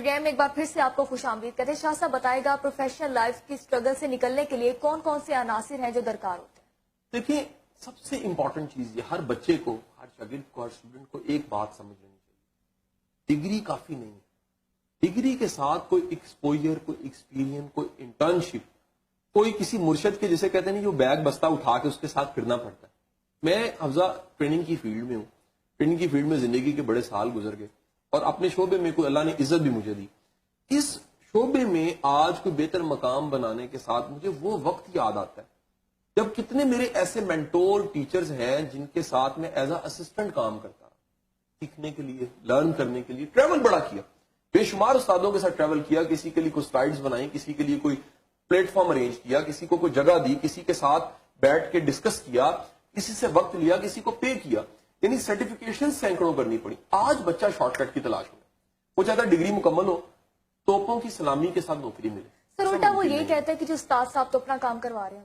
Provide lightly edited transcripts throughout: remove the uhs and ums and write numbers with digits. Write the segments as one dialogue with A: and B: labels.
A: Programme میں ایک بار پھر سے آپ کو خوش آمدید کہتے ہیں. شاہ صاحب بتائے گا پروفیشنل لائف کی اسٹرگل سے نکلنے کے لیے کون کون سے عناصر ہیں جو درکار ہوتے ہیں؟
B: دیکھیں سب سے امپورٹنٹ چیز یہ ہر بچے کو، ہر شاگرد کو، ہر اسٹوڈنٹ کو ایک بات سمجھ لینی چاہیے، ڈگری کافی نہیں ہے. ڈگری کے ساتھ کوئی ایکسپوجر، کوئی ایکسپیرینس، کوئی انٹرنشپ، کوئی کسی مرشد کے جسے کہتے ہیں جو بیگ بستہ اٹھا کے اس کے ساتھ پھرنا پڑتا ہے. میں حفظہ ٹریننگ کی فیلڈ میں ہوں، ٹریننگ کی فیلڈ میں زندگی کے بڑے سال گزر گئے اور اپنے شعبے میں کوئی اللہ نے عزت بھی مجھے دی. اس شعبے میں آج کوئی بہتر مقام بنانے کے ساتھ مجھے وہ وقت یاد آتا ہے جب کتنے میرے ایسے مینٹور ٹیچرز ہیں جن کے ساتھ میں ایز اے اسسٹنٹ کام کرتا رہا، سیکھنے کے لیے، لرن کرنے کے لیے. ٹریول بڑا کیا، بے شمار استادوں کے ساتھ ٹریول کیا، کسی کے لیے کوئی سلائیڈز بنائی، کسی کے لیے کوئی پلیٹ فارم ارینج کیا، کسی کو کوئی جگہ دی، کسی کے ساتھ بیٹھ کے ڈسکس کیا، کسی سے وقت لیا، کسی کو پے کیا. یعنی سرٹیفکیشن سینکڑوں کرنی پڑی. آج بچہ شارٹ کٹ کی تلاش میں، وہ چاہتا ڈگری مکمل ہو، توپوں کی سلامی کے ساتھ نوکری ملے.
A: سر الٹا وہ یہ کہتا ہے کہ جو استاد صاحب تو اپنا کام کروا رہے ہیں.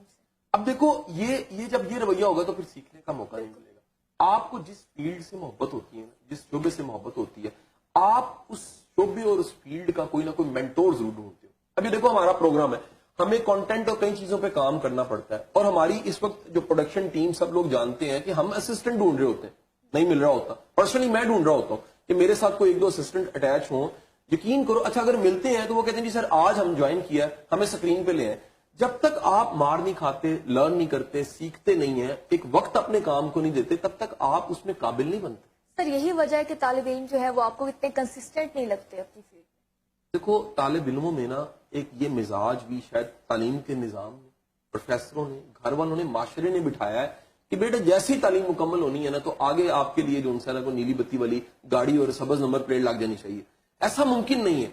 B: اب دیکھو یہ جب یہ رویہ ہوگا تو پھر سیکھنے کا موقع نہیں ملے گا. آپ کو جس فیلڈ سے محبت ہوتی ہے، جس شعبے سے محبت ہوتی ہے، آپ اس شعبے اور اس فیلڈ کا کوئی نہ کوئی مینٹور ضرور ڈھونڈتے ہو. ابھی دیکھو ہمارا پروگرام ہے، ہمیں کنٹینٹ اور کئی چیزوں پہ کام کرنا پڑتا ہے، اور ہماری اس وقت جو پروڈکشن ٹیم سب لوگ جانتے ہیں کہ ہم اسسٹنٹ ڈھونڈ رہے ہوتے ہیں، نہیں مل رہا ہوتا. پرسنلی میں ڈھونڈ رہا ہوتا ہوں کہ میرے ساتھ کوئی ایک دو اسسٹنٹ اٹیچ ہوں. یقین کرو اچھا اگر ملتے ہیں تو وہ کہتے ہیں جی سر آج ہم جوائن کیا، ہمیں اسکرین پہ لے آئیں. جب تک آپ مار نہیں کھاتے، لرن نہیں کرتے، سیکھتے نہیں ہیں، ایک وقت اپنے کام کو نہیں دیتے، تب تک آپ اس میں قابل نہیں بنتے.
A: سر یہی وجہ ہے کہ طالب علم جو ہے وہ آپ کو اتنے کنسسٹنٹ نہیں لگتے اپنی فیلڈ میں.
B: دیکھو طالب علموں میں نا ایک یہ مزاج بھی شاید تعلیم کے نظام میں، پروفیسروں نے، گھر والوں نے، معاشرے نے بٹھایا ہے کہ بیٹا جیسی تعلیم مکمل ہونی ہے نا تو آگے آپ کے لیے جو انسان کو نیلی بتی والی گاڑی اور سبز نمبر پلیٹ لگ جانی چاہیے. ایسا ممکن نہیں ہے.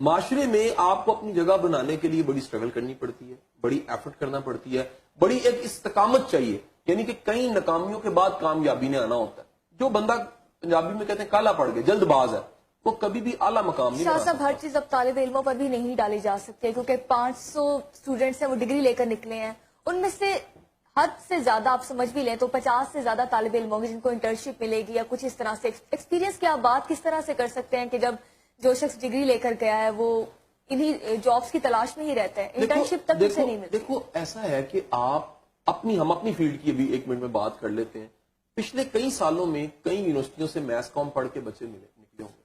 B: معاشرے میں آپ کو اپنی جگہ بنانے کے لیے بڑی سٹرگل کرنی پڑتی ہے، بڑی ایفرٹ کرنا پڑتی ہے، بڑی ایک استقامت چاہیے. یعنی کہ کئی ناکامیوں کے بعد کامیابی نے آنا ہوتا ہے. جو بندہ پنجابی میں کہتے ہیں کالا پڑ گیا، جلد باز ہے، وہ کبھی بھی اعلیٰ مقام نہیں
A: شاہ
B: بنا
A: صاحب
B: سکتا.
A: ہر چیز اب طالب علموں پر بھی نہیں ڈالی جا سکتی کیونکہ 500 اسٹوڈینٹس ہیں وہ ڈگری لے کر نکلے ہیں، ان میں سے حد سے زیادہ آپ سمجھ بھی لیں تو 50 سے زیادہ طالب علم ہوں گے جن کو انٹرنشپ ملے گی یا کچھ اس طرح سے. ایکسپیرینس کی آپ بات کس طرح سے کر سکتے ہیں کہ جب جو شخص ڈگری لے کر گیا ہے وہ انہی جابس کی تلاش میں ہی رہتا ہے، انٹرنشپ تک اسے نہیں ملتی.
B: دیکھو ایسا ہے کہ ہم اپنی فیلڈ کی ابھی ایک منٹ میں بات کر لیتے ہیں. پچھلے کئی سالوں میں کئی یونیورسٹیوں سے میس کام پڑھ کے بچے نکلے ہوں گے.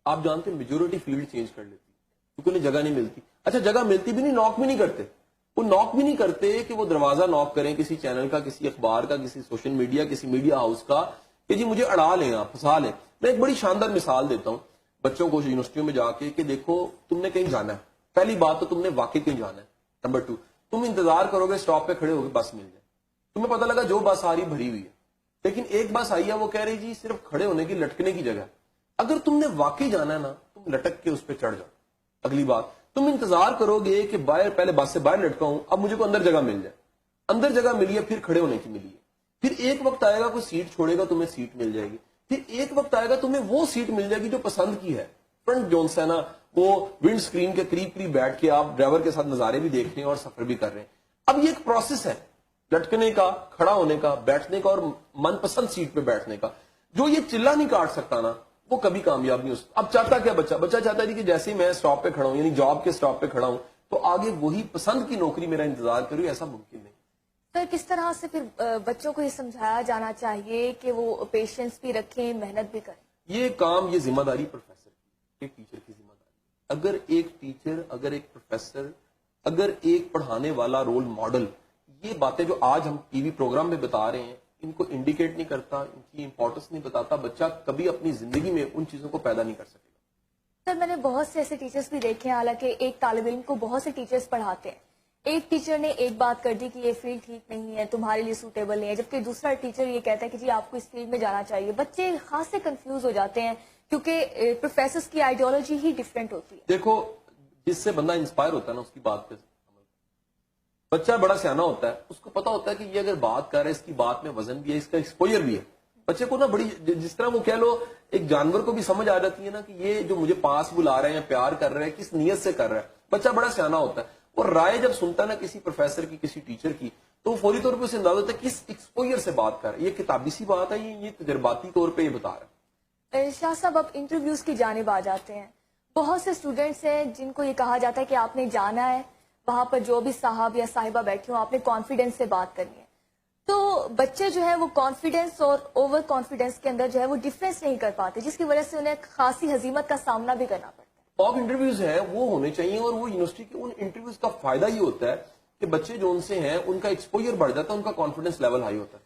B: آپ جانتے ہیں میجورٹی فیلڈ چینج کر لیتی کیونکہ انہیں جگہ نہیں ملتی. اچھا جگہ ملتی بھی نہیں، نوک بھی نہیں کرتے. وہ نوک بھی نہیں کرتے کہ وہ دروازہ نوک کریں کسی چینل کا، کسی اخبار کا، کسی سوشل میڈیا، کسی میڈیا ہاؤس کا کہ جی مجھے اڑا لیں، آپ پھنسا لیں. میں ایک بڑی شاندار مثال دیتا ہوں بچوں کو یونیورسٹیوں میں جا کے کہ دیکھو تم نے کہیں جانا ہے، پہلی بات تو تم نے واقعی کہیں جانا ہے. نمبر 2 تم انتظار کرو گے اسٹاپ پہ کھڑے ہو کے بس مل جائے. تمہیں پتہ لگا جو بس آ رہی بھری ہوئی ہے، لیکن ایک بس آئی ہے وہ کہہ رہی جی صرف کھڑے ہونے کی، لٹکنے کی جگہ. اگر تم نے واقعی جانا ہے نا تم لٹک کے اس پہ چڑھ جاؤ. اگلی بات تم انتظار کرو گے کہ باہر پہلے بس سے باہر لٹکا ہوں، اب مجھے کو اندر جگہ مل جائے. اندر جگہ ملی ہے پھر کھڑے ہونے کی ملی ہے. پھر ایک وقت آئے گا کوئی سیٹ چھوڑے گا تمہیں سیٹ مل جائے گی. پھر ایک وقت آئے گا تمہیں وہ سیٹ مل جائے گی جو پسند کی ہے. فرنٹ جون سے نا وہ ونڈ سکرین کے قریب قریب بیٹھ کے آپ ڈرائیور کے ساتھ نظارے بھی دیکھ رہے ہیں اور سفر بھی کر رہے ہیں. اب یہ ایک پروسیس ہے لٹکنے کا، کھڑا ہونے کا، بیٹھنے کا اور من پسند سیٹ پہ بیٹھنے کا. جو یہ چلا نہیں کاٹ سکتا نا وہ کبھی کامیاب نہیں ہو سکتا. اب چاہتا کیا بچہ چاہتا ہے کہ جیسے ہی میں اسٹاپ پہ کھڑا ہوں، یعنی جاب کے اسٹاپ پہ کھڑا ہوں، تو آگے وہی پسند کی نوکری میرا انتظار کروں. ایسا ممکن نہیں.
A: سر کس طرح سے پھر بچوں کو یہ سمجھایا جانا چاہیے کہ وہ پیشنس بھی رکھیں، محنت بھی کریں؟
B: یہ کام، یہ ذمہ داری پروفیسر کی، ایک ٹیچر کی ذمہ داری. اگر ایک ٹیچر، اگر ایک پروفیسر، اگر ایک پڑھانے والا رول ماڈل یہ باتیں جو آج ہم ٹی وی پروگرام میں بتا رہے ہیں ان کو انڈیکیٹ نہیں کرتا، ان کی امپورٹنس نہیں بتاتا، بچہ کبھی اپنی زندگی میں ان چیزوں کو پیدا نہیں کر سکے گا.
A: سر میں نے بہت سے ایسے ٹیچرز بھی دیکھے ہیں، حالانکہ ایک طالب علم کو بہت سے ٹیچرز پڑھاتے ہیں. ایک ٹیچر نے ایک بات کر دی کہ یہ فیلڈ ٹھیک نہیں ہے، تمہارے لیے سوٹیبل نہیں ہے، جبکہ دوسرا ٹیچر یہ کہتا ہے کہ جی آپ کو اس فیلڈ میں جانا چاہیے. بچے خاص سے کنفیوز ہو جاتے ہیں کیونکہ پروفیسرز کی آئیڈیالوجی ہی ڈفرینٹ ہوتی ہے.
B: دیکھو جس سے بندہ انسپائر ہوتا ہے نا اس کی بات پہ بچہ بڑا سیانا ہوتا ہے، اس کو پتا ہوتا ہے کہ یہ اگر بات کر رہا ہے اس کی بات میں وزن بھی ہے، اس کا ایکسپوجر بھی ہے. بچے کو نا بڑی، جس طرح وہ کہہ لو ایک جانور کو بھی سمجھ آ جاتی ہے نا کہ یہ جو مجھے پاس بلا رہے ہیں، پیار کر رہے ہیں، کس نیت سے کر رہا ہے. بچہ بڑا سیانا ہوتا ہے اور رائے جب سنتا ہے نا کسی پروفیسر کی، کسی ٹیچر کی، تو وہ فوری طور پہ اسے اندازہ ہوتا ہے کس ایکسپوجر سے بات کر رہا ہے. یہ کتابی سی بات ہے، یہ تجرباتی طور پہ یہ بتا رہا ہے.
A: شاہ صاحب اب انٹرویوز کی جانب آ جاتے ہیں. بہت سے اسٹوڈینٹس ہیں جن کو یہ کہا جاتا ہے کہ آپ نے جانا ہے وہاں پر جو بھی صاحب یا صاحبہ بیٹھے ہوں آپ نے کانفیڈینس سے بات کرنی ہے. تو بچے جو ہے وہ کانفیڈینس اور اوور کانفیڈینس کے اندر جو ہے وہ ڈفرینس نہیں کر پاتے, جس کی وجہ سے انہیں خاصی ہزیمت کا سامنا بھی کرنا پڑتا ہے.
B: آپ انٹرویوز ہیں وہ ہونے چاہیے, اور وہ یونیورسٹی کے ان انٹرویوز کا فائدہ یہ ہوتا ہے کہ بچے جو ان سے ہیں ان کا ایکسپوجر بڑھ جاتا ہے, ان کا کانفیڈنس لیول ہائی ہوتا ہے.